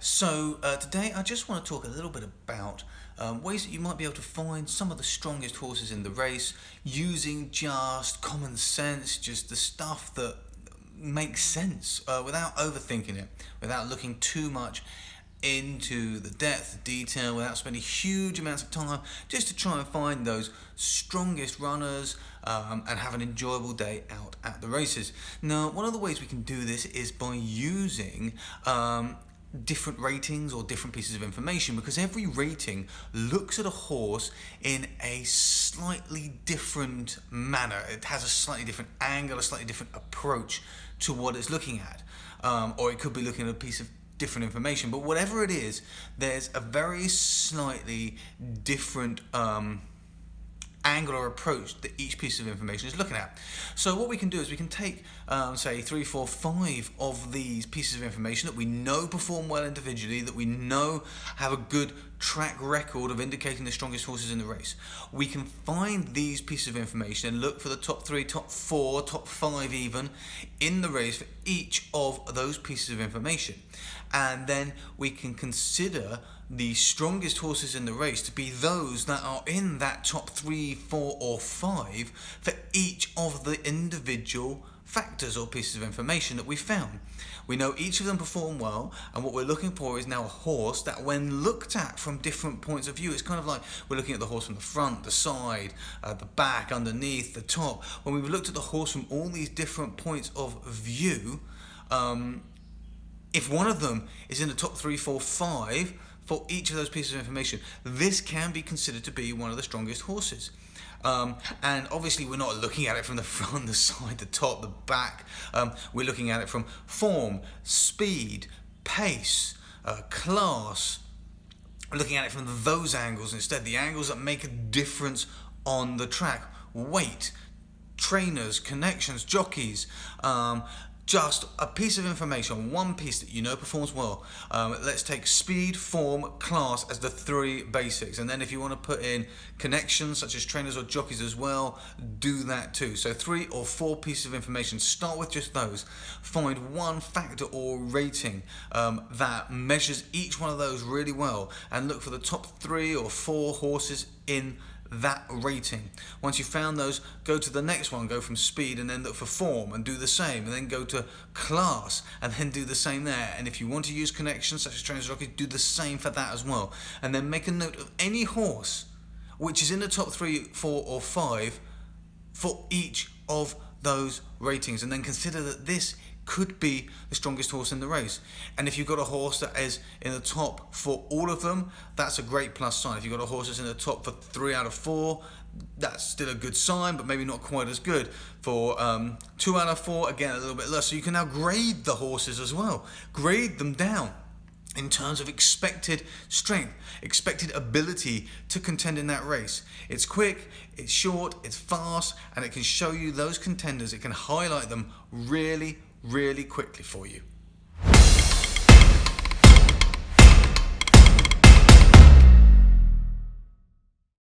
Today I just want to talk a little bit about ways that you might be able to find some of the strongest horses in the race using just common sense, just the stuff that makes sense without overthinking it, without looking too much into the depth, detail, without spending huge amounts of time, just to try and find those strongest runners and have an enjoyable day out at the races. Now, one of the ways we can do this is by using different ratings or different pieces of information, because every rating looks at a horse in a slightly different manner. It has a slightly different angle, a slightly different approach to what it's looking at, or it could be looking at a piece of different information. But whatever it is, there's a very slightly different angle or approach that each piece of information is looking at. So what we can do is we can take say 3, 4, 5 of these pieces of information that we know perform well individually, that we know have a good track record of indicating the strongest horses in the race. We can find these pieces of information and look for the top 3, top 4, top 5 even in the race for each of those pieces of information. And then we can consider the strongest horses in the race to be those that are in that top 3, 4 or 5 for each of the individual factors or pieces of information that we found. We know each of them perform well, and what we're looking for is now a horse that, when looked at from different points of view, it's kind of like we're looking at the horse from the front, the side, the back, underneath, the top. When we've looked at the horse from all these different points of view, if one of them is in the top 3, 4, 5 for each of those pieces of information, this can be considered to be one of the strongest horses. And obviously we're not looking at it from the front, the side, the top, the back. We're looking at it from form, speed, pace, class. We're looking at it from those angles instead, the angles that make a difference on the track. Weight, trainers, connections, jockeys, just a piece of information, one piece that you know performs well. Let's take speed, form, class as the 3 basics, and then if you want to put in connections such as trainers or jockeys as well, do that too. So 3 or 4 pieces of information, start with just those. Find one factor or rating that measures each one of those really well, and look for the top 3 or 4 horses in that rating. Once you've found those, go to the next one, go from speed and then look for form and do the same, and then go to class and then do the same there. And if you want to use connections such as trainers or jockeys, do the same for that as well. And then make a note of any horse which is in the top 3, 4 or 5 for each of those ratings, and then consider that this could be the strongest horse in the race. And if you've got a horse that is in the top for all of them, that's a great plus sign. If you've got a horse that's in the top for 3 out of 4, that's still a good sign, but maybe not quite as good. For 2 out of 4, again a little bit less. So you can now grade the horses as well, grade them down in terms of expected strength, expected ability to contend in that race. It's quick, it's short, it's fast, and it can show you those contenders. It can highlight them really quickly for you.